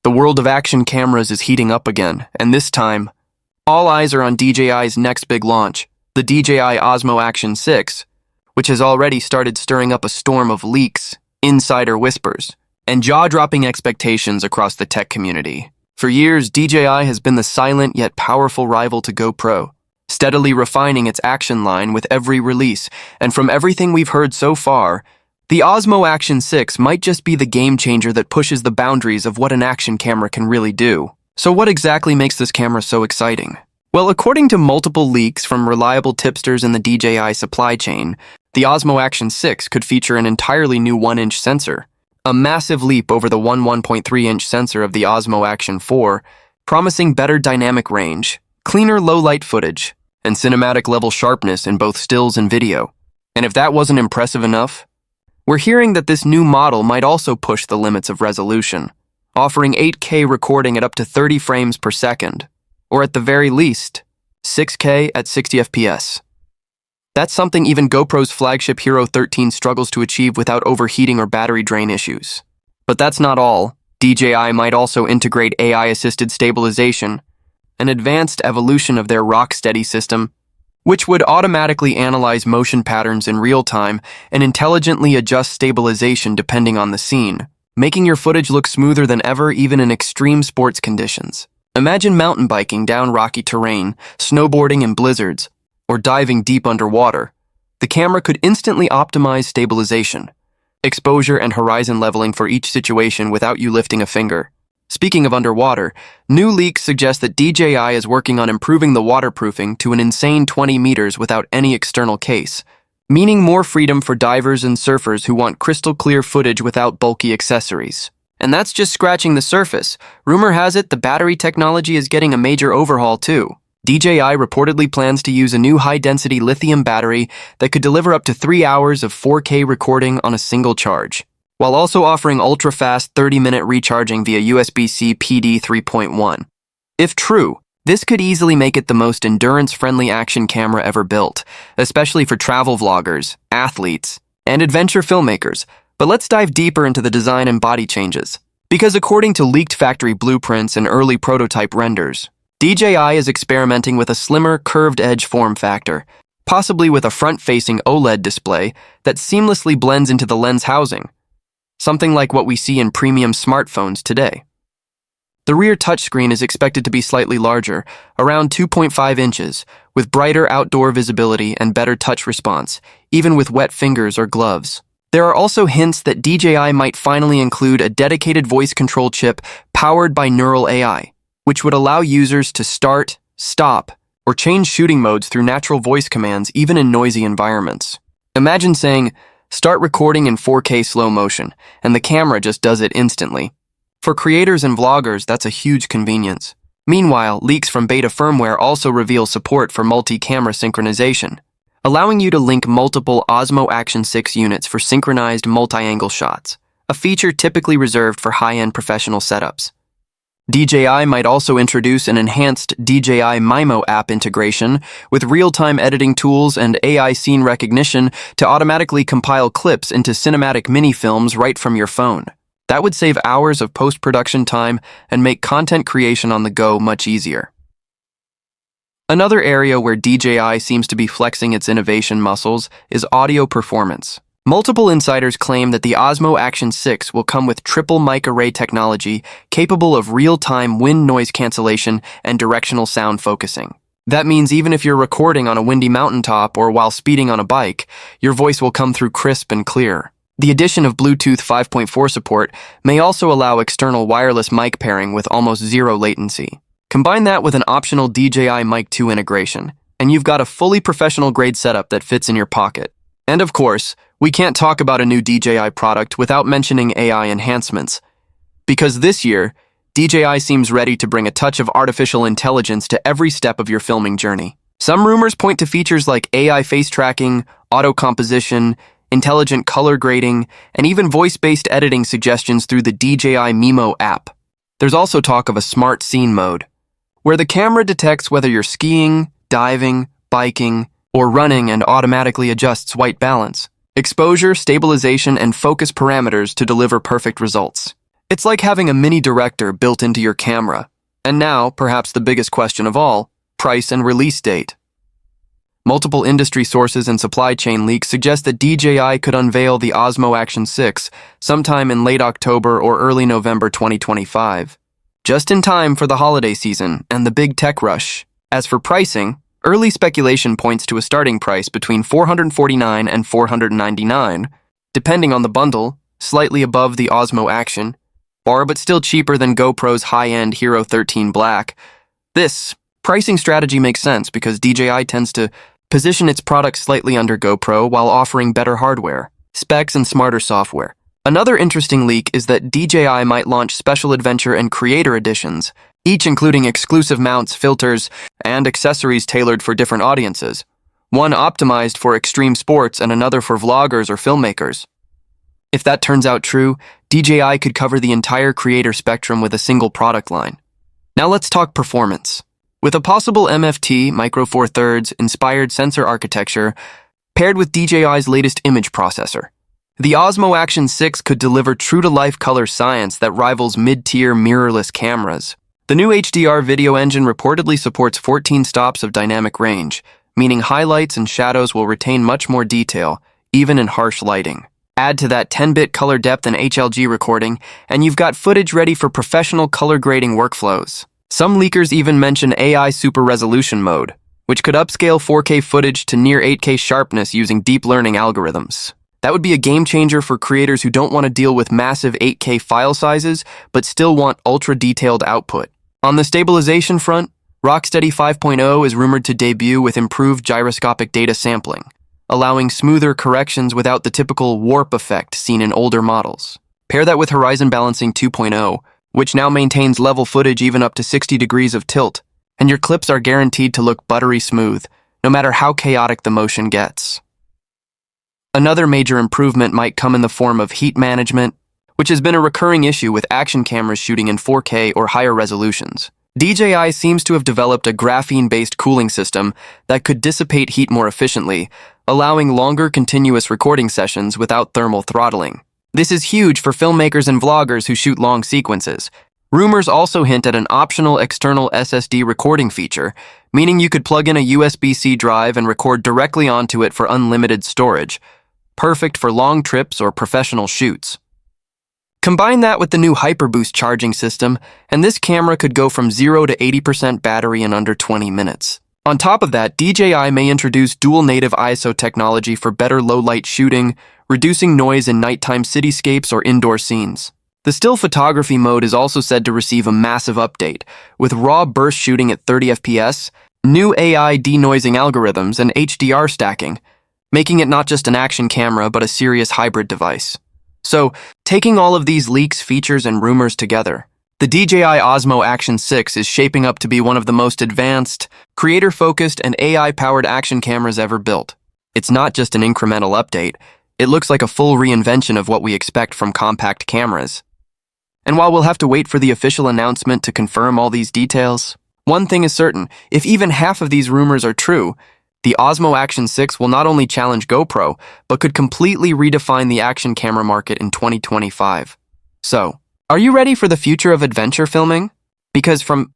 The world of action cameras is heating up again, and this time, all eyes are on DJI's next big launch, the DJI Osmo Action 6, which has already started stirring up a storm of leaks, insider whispers, and jaw-dropping expectations across the tech community. For years, DJI has been the silent yet powerful rival to GoPro, steadily refining its action line with every release, and from everything we've heard so far, the Osmo Action 6 might just be the game changer that pushes the boundaries of what an action camera can really do. So what exactly makes this camera so exciting? Well, according to multiple leaks from reliable tipsters in the DJI supply chain, the Osmo Action 6 could feature an entirely new 1-inch sensor, a massive leap over the 1.3-inch sensor of the Osmo Action 4, promising better dynamic range, cleaner low-light footage, and cinematic-level sharpness in both stills and video. And if that wasn't impressive enough, we're hearing that this new model might also push the limits of resolution, offering 8K recording at up to 30 frames per second, or at the very least, 6K at 60 FPS. That's something even GoPro's flagship Hero 13 struggles to achieve without overheating or battery drain issues. But that's not all. DJI might also integrate AI-assisted stabilization, an advanced evolution of their Rocksteady system, which would automatically analyze motion patterns in real time and intelligently adjust stabilization depending on the scene, making your footage look smoother than ever even in extreme sports conditions. Imagine mountain biking down rocky terrain, snowboarding in blizzards, or diving deep underwater. The camera could instantly optimize stabilization, exposure, and horizon leveling for each situation without you lifting a finger. Speaking of underwater, new leaks suggest that DJI is working on improving the waterproofing to an insane 20 meters without any external case, meaning more freedom for divers and surfers who want crystal clear footage without bulky accessories. And that's just scratching the surface. Rumor has it the battery technology is getting a major overhaul too. DJI reportedly plans to use a new high-density lithium battery that could deliver up to 3 hours of 4K recording on a single charge, while also offering ultra-fast 30-minute recharging via USB-C PD 3.1. If true, this could easily make it the most endurance-friendly action camera ever built, especially for travel vloggers, athletes, and adventure filmmakers. But let's dive deeper into the design and body changes. Because according to leaked factory blueprints and early prototype renders, DJI is experimenting with a slimmer, curved-edge form factor, possibly with a front-facing OLED display that seamlessly blends into the lens housing, something like what we see in premium smartphones today. The rear touchscreen is expected to be slightly larger, around 2.5 inches, with brighter outdoor visibility and better touch response, even with wet fingers or gloves. There are also hints that DJI might finally include a dedicated voice control chip powered by neural AI, which would allow users to start, stop, or change shooting modes through natural voice commands even in noisy environments. Imagine saying, "Start recording in 4K slow motion," and the camera just does it instantly. For creators and vloggers, that's a huge convenience. Meanwhile, leaks from beta firmware also reveal support for multi-camera synchronization, allowing you to link multiple Osmo Action 6 units for synchronized multi-angle shots, a feature typically reserved for high-end professional setups. DJI might also introduce an enhanced DJI Mimo app integration with real-time editing tools and AI scene recognition to automatically compile clips into cinematic mini-films right from your phone. That would save hours of post-production time and make content creation on the go much easier. Another area where DJI seems to be flexing its innovation muscles is audio performance. Multiple insiders claim that the Osmo Action 6 will come with triple mic array technology capable of real-time wind noise cancellation and directional sound focusing. That means even if you're recording on a windy mountaintop or while speeding on a bike, your voice will come through crisp and clear. The addition of Bluetooth 5.4 support may also allow external wireless mic pairing with almost zero latency. Combine that with an optional DJI Mic 2 integration, and you've got a fully professional-grade setup that fits in your pocket. And of course, we can't talk about a new DJI product without mentioning AI enhancements. Because this year, DJI seems ready to bring a touch of artificial intelligence to every step of your filming journey. Some rumors point to features like AI face tracking, auto composition, intelligent color grading, and even voice-based editing suggestions through the DJI Mimo app. There's also talk of a smart scene mode, where the camera detects whether you're skiing, diving, biking, or running and automatically adjusts white balance, exposure, stabilization, and focus parameters to deliver perfect results. It's like having a mini director built into your camera. And now, perhaps the biggest question of all, price and release date. Multiple industry sources and supply chain leaks suggest that DJI could unveil the Osmo Action 6 sometime in late October or early November 2025. Just in time for the holiday season and the big tech rush. As for pricing, early speculation points to a starting price between $449 and $499, depending on the bundle, slightly above the Osmo Action, but still cheaper than GoPro's high-end Hero 13 Black. This pricing strategy makes sense because DJI tends to position its products slightly under GoPro while offering better hardware, specs, and smarter software. Another interesting leak is that DJI might launch special adventure and creator editions, each including exclusive mounts, filters, and accessories tailored for different audiences, one optimized for extreme sports and another for vloggers or filmmakers. If that turns out true, DJI could cover the entire creator spectrum with a single product line. Now let's talk performance. With a possible MFT, Micro Four Thirds, inspired sensor architecture, paired with DJI's latest image processor, the Osmo Action 6 could deliver true-to-life color science that rivals mid-tier mirrorless cameras. The new HDR video engine reportedly supports 14 stops of dynamic range, meaning highlights and shadows will retain much more detail, even in harsh lighting. Add to that 10-bit color depth and HLG recording, and you've got footage ready for professional color grading workflows. Some leakers even mention AI Super Resolution mode, which could upscale 4K footage to near 8K sharpness using deep learning algorithms. That would be a game changer for creators who don't want to deal with massive 8K file sizes, but still want ultra-detailed output. On the stabilization front, Rocksteady 5.0 is rumored to debut with improved gyroscopic data sampling, allowing smoother corrections without the typical warp effect seen in older models. Pair that with Horizon Balancing 2.0, which now maintains level footage even up to 60 degrees of tilt, and your clips are guaranteed to look buttery smooth, no matter how chaotic the motion gets. Another major improvement might come in the form of heat management, which has been a recurring issue with action cameras shooting in 4K or higher resolutions. DJI seems to have developed a graphene-based cooling system that could dissipate heat more efficiently, allowing longer continuous recording sessions without thermal throttling. This is huge for filmmakers and vloggers who shoot long sequences. Rumors also hint at an optional external SSD recording feature, meaning you could plug in a USB-C drive and record directly onto it for unlimited storage, perfect for long trips or professional shoots. Combine that with the new Hyperboost charging system, and this camera could go from 0 to 80% battery in under 20 minutes. On top of that, DJI may introduce dual native ISO technology for better low-light shooting, reducing noise in nighttime cityscapes or indoor scenes. The still photography mode is also said to receive a massive update, with raw burst shooting at 30 FPS, new AI denoising algorithms, and HDR stacking, making it not just an action camera but a serious hybrid device. So, taking all of these leaks, features, and rumors together, the DJI Osmo Action 6 is shaping up to be one of the most advanced, creator-focused, and AI-powered action cameras ever built. It's not just an incremental update, it looks like a full reinvention of what we expect from compact cameras. And while we'll have to wait for the official announcement to confirm all these details, one thing is certain: if even half of these rumors are true, the Osmo Action 6 will not only challenge GoPro, but could completely redefine the action camera market in 2025. So, are you ready for the future of adventure filming? Because from